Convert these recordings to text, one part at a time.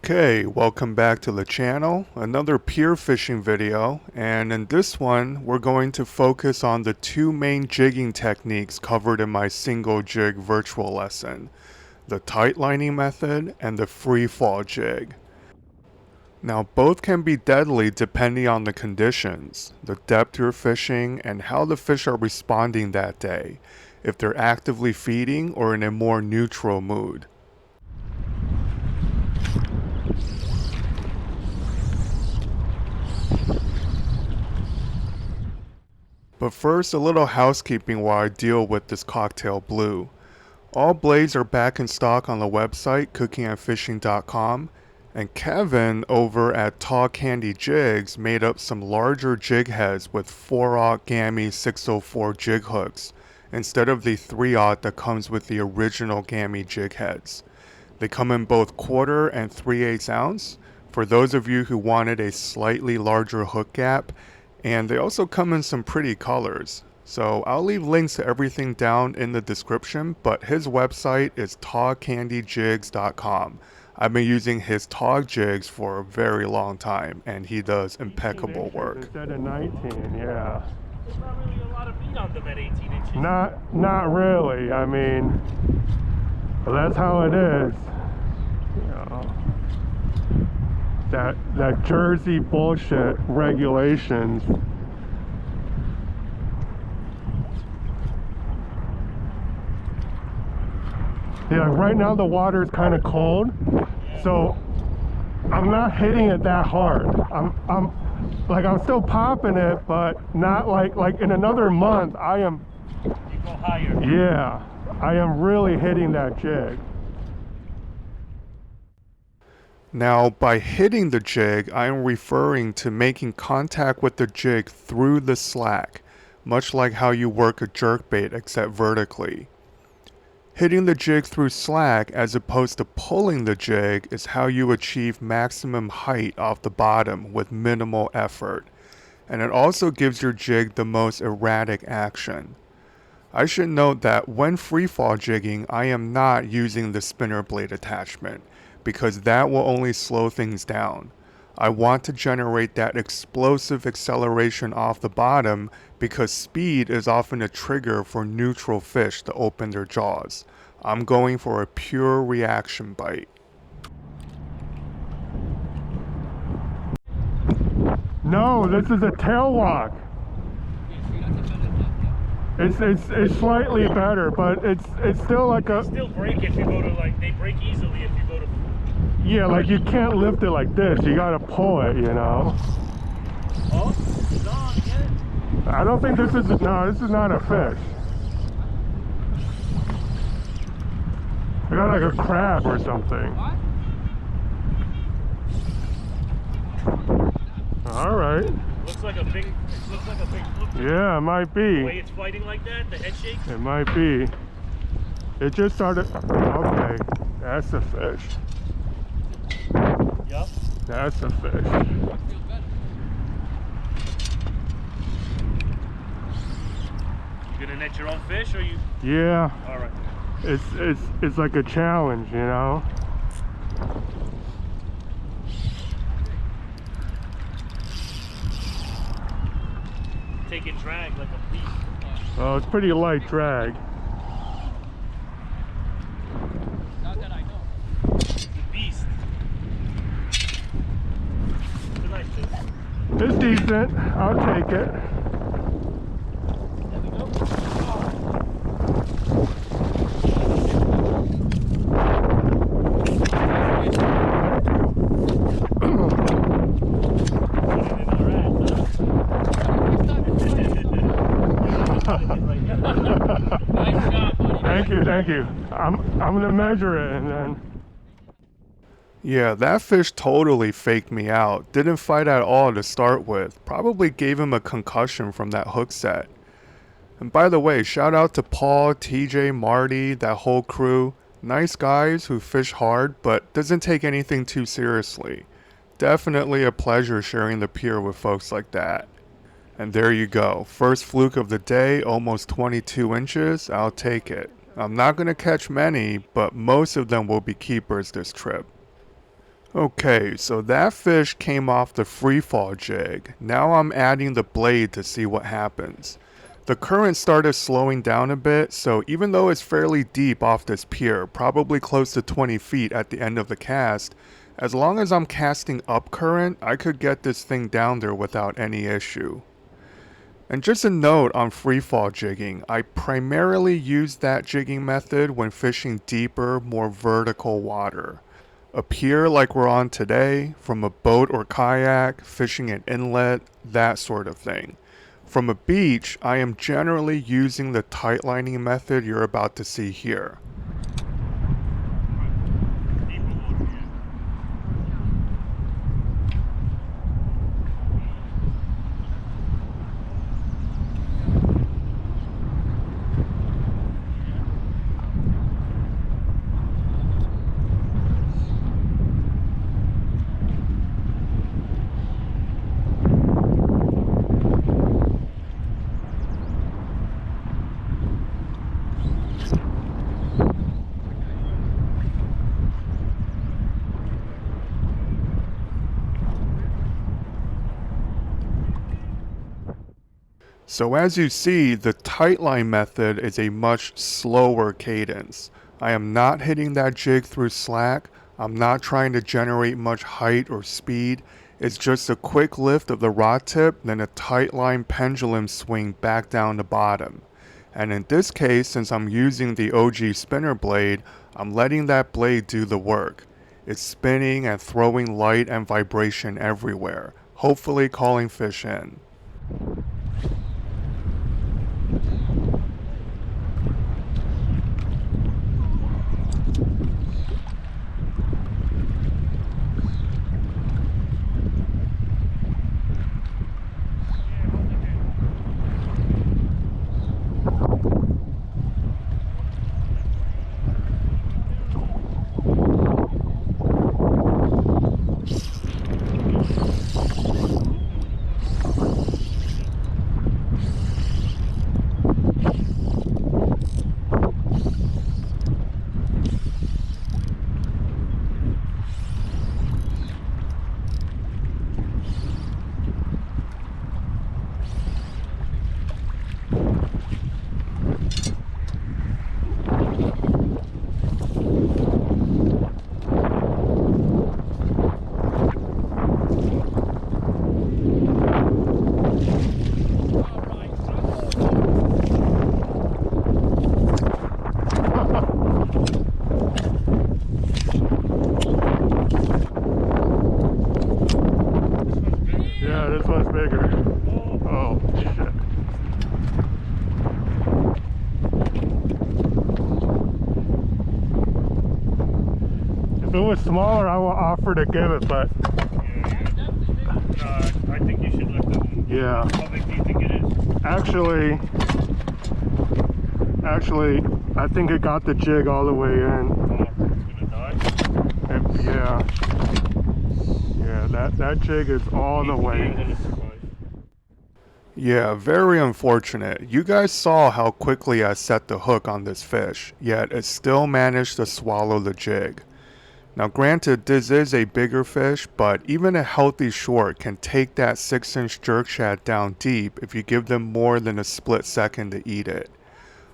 Okay, welcome back to the channel, another pier fishing video, and in this one we're going to focus on the two main jigging techniques covered in my single jig virtual lesson, the tight lining method and the free fall jig. Now both can be deadly depending on the conditions, the depth you're fishing, and how the fish are responding that day, if they're actively feeding or in a more neutral mood. But first, a little housekeeping while I deal with this cocktail blue. All blades are back in stock on the website cookingandfishing.com, and Kevin over at Tall Candy Jigs made up some larger jig heads with 4/0 Gammy 604 jig hooks instead of the 3/0 that comes with the original Gammy jig heads. They come in both 1/4 and 3/8 ounce for those of you who wanted a slightly larger hook gap, and they also come in some pretty colors. So I'll leave links to everything down in the description, but his website is tallcandyjigs.com. I've been using his tog jigs for a very long time, and he does impeccable work. Instead of 19, yeah. There's not really a lot of meat on them at 18 inches. Not really. I mean, that's how it is. You know, that Jersey bullshit regulations. Yeah, right now the water is kind of cold, so I'm not hitting it that hard. I'm still popping it, but not like in another month I am. You go higher. Yeah, I am really hitting that jig. Now, by hitting the jig, I am referring to making contact with the jig through the slack, much like how you work a jerkbait except vertically. Hitting the jig through slack as opposed to pulling the jig is how you achieve maximum height off the bottom with minimal effort, and it also gives your jig the most erratic action. I should note that when freefall jigging, I am not using the spinner blade attachment, because that will only slow things down. I want to generate that explosive acceleration off the bottom because speed is often a trigger for neutral fish to open their jaws. I'm going for a pure reaction bite. No, this is a tail walk. It's slightly better, but it's still like a. They still break if you go to they break easily if you go to. Yeah, like you can't lift it like this. You gotta pull it, you know. Oh, it's on again. I don't think this is not a fish. I got like a crab or something. All right. Looks like a big fluke. Yeah, it might be. The way it's fighting like that, the head shake. It might be. It just started. Okay, that's a fish. Yep. That's a fish. You gonna net your own fish or you? Yeah. All right. It's like a challenge, you know. Taking drag like a beast. Oh, it's pretty light drag. Not that I know. It's a beast. It's a nice fish. It's decent. I'll take it. There we go. Thank you. I'm gonna measure it and then. Yeah, that fish totally faked me out. Didn't fight at all to start with. Probably gave him a concussion from that hook set. And by the way, shout out to Paul, TJ, Marty, that whole crew. Nice guys who fish hard but doesn't take anything too seriously. Definitely a pleasure sharing the pier with folks like that. And there you go. First fluke of the day, almost 22 inches. I'll take it. I'm not going to catch many, but most of them will be keepers this trip. Okay, so that fish came off the free fall jig. Now I'm adding the blade to see what happens. The current started slowing down a bit, so even though it's fairly deep off this pier, probably close to 20 feet at the end of the cast, as long as I'm casting up current, I could get this thing down there without any issue. And just a note on freefall jigging, I primarily use that jigging method when fishing deeper, more vertical water. A pier like we're on today, from a boat or kayak, fishing an inlet, that sort of thing. From a beach, I am generally using the tight lining method you're about to see here. So as you see, the tight line method is a much slower cadence. I am not hitting that jig through slack. I'm not trying to generate much height or speed. It's just a quick lift of the rod tip, then a tight line pendulum swing back down the bottom. And in this case, since I'm using the OG spinner blade, I'm letting that blade do the work. It's spinning and throwing light and vibration everywhere, hopefully calling fish in. If it was smaller, I would offer to give it, but I think you should let them. yeah. How big do you think it is? Actually, I think it got the jig all the way in. It's gonna die. Yeah, that jig is all the way in. Yeah, very unfortunate. You guys saw how quickly I set the hook on this fish, yet it still managed to swallow the jig. Now granted, this is a bigger fish, but even a healthy short can take that 6-inch jerk shad down deep if you give them more than a split second to eat it.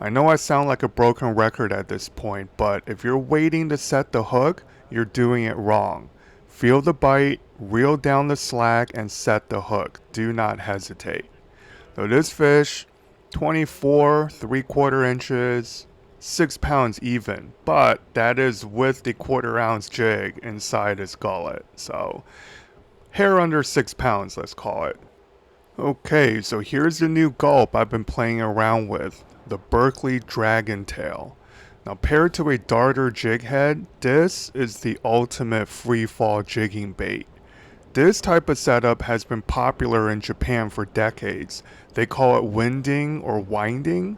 I know I sound like a broken record at this point, but if you're waiting to set the hook, you're doing it wrong. Feel the bite, reel down the slack, and set the hook. Do not hesitate. So this fish, 24 3/4 inches, 6 pounds even, but that is with the 1/4 ounce jig inside his gullet. So hair under 6 pounds, let's call it. Okay, so here's the new gulp I've been playing around with, the Gulp Dragon Tail. Now paired to a darter jig head, this is the ultimate free fall jigging bait. This type of setup has been popular in Japan for decades. They call it winding or winding.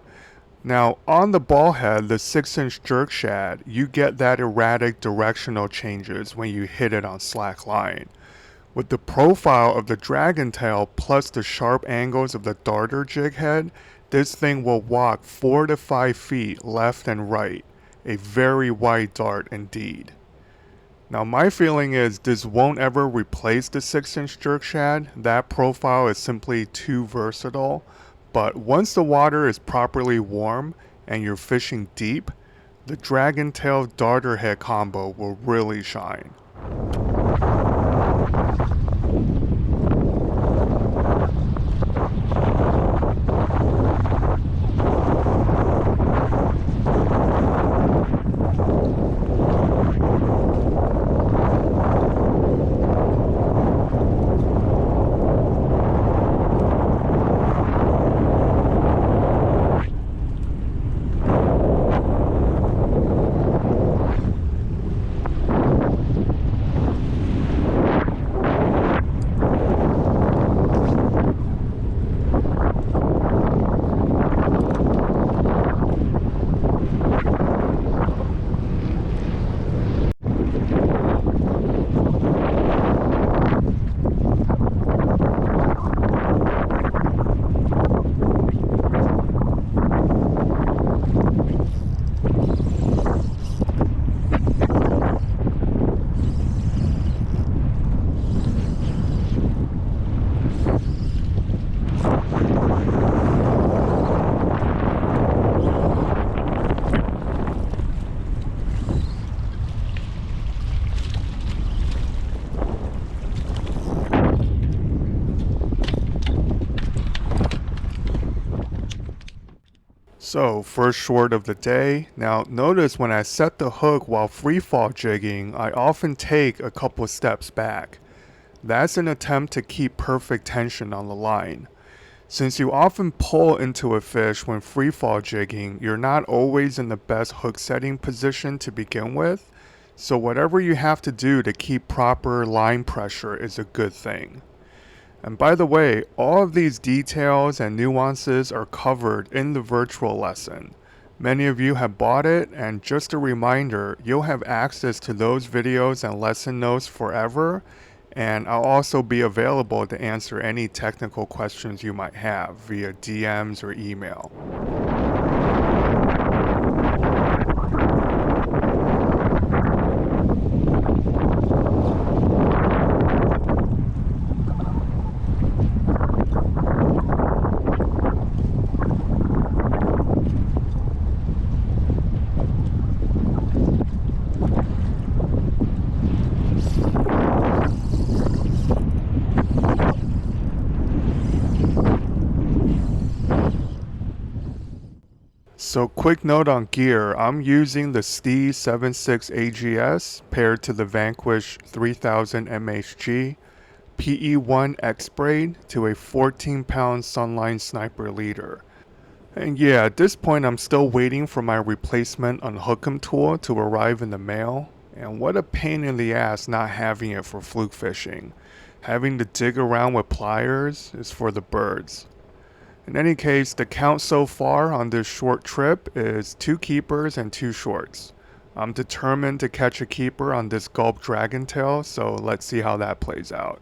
Now, on the ball head, the 6-inch jerk shad, you get that erratic directional changes when you hit it on slack line. With the profile of the dragon tail plus the sharp angles of the darter jig head, this thing will walk 4 to 5 feet left and right. A very wide dart indeed. Now my feeling is this won't ever replace the 6-inch jerk shad. That profile is simply too versatile. But once the water is properly warm and you're fishing deep, the dragon tail darter head combo will really shine. So, first short of the day. Now notice when I set the hook while freefall jigging, I often take a couple steps back. That's an attempt to keep perfect tension on the line. Since you often pull into a fish when freefall jigging, you're not always in the best hook setting position to begin with, so whatever you have to do to keep proper line pressure is a good thing. And by the way, all of these details and nuances are covered in the virtual lesson. Many of you have bought it, and just a reminder, you'll have access to those videos and lesson notes forever, and I'll also be available to answer any technical questions you might have via DMs or email. So quick note on gear, I'm using the Stee 76 AGS paired to the Vanquish 3000 MHG, PE1 X braid to a 14-pound Sunline Sniper leader. And yeah, at this point I'm still waiting for my replacement unhook'em tool to arrive in the mail, and what a pain in the ass not having it for fluke fishing. Having to dig around with pliers is for the birds. In any case, the count so far on this short trip is 2 keepers and 2 shorts. I'm determined to catch a keeper on this Gulp Dragon Tail, so let's see how that plays out.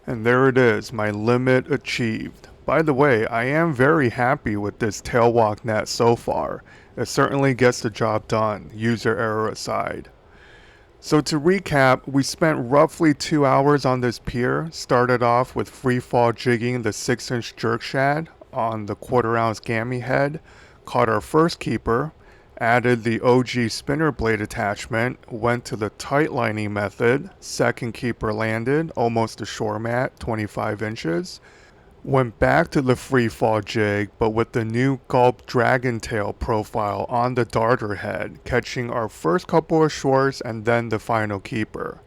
And there it is, my limit achieved. By the way, I am very happy with this tailwalk net so far. It certainly gets the job done, user error aside. So to recap, we spent roughly 2 hours on this pier. Started off with free fall jigging the 6-inch jerk shad on the 1/4 ounce gammy head, caught our first keeper, added the OG spinner blade attachment, went to the tight lining method, second keeper landed, almost a shore mat, 25 inches, went back to the free fall jig, but with the new Gulp Dragon Tail profile on the darter head, catching our first couple of shorts and then the final keeper.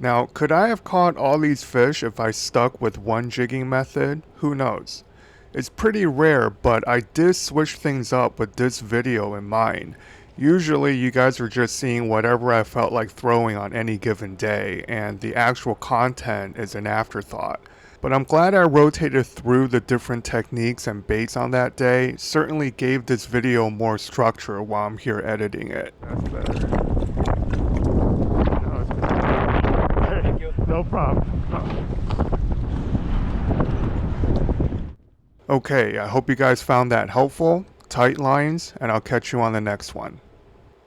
Now, could I have caught all these fish if I stuck with one jigging method? Who knows? It's pretty rare, but I did switch things up with this video in mind. Usually you guys are just seeing whatever I felt like throwing on any given day, and the actual content is an afterthought. But I'm glad I rotated through the different techniques and baits on that day. Certainly gave this video more structure while I'm here editing it. That's better. No, it's better. Thank you. No problem. Okay, I hope you guys found that helpful. Tight lines, and I'll catch you on the next one.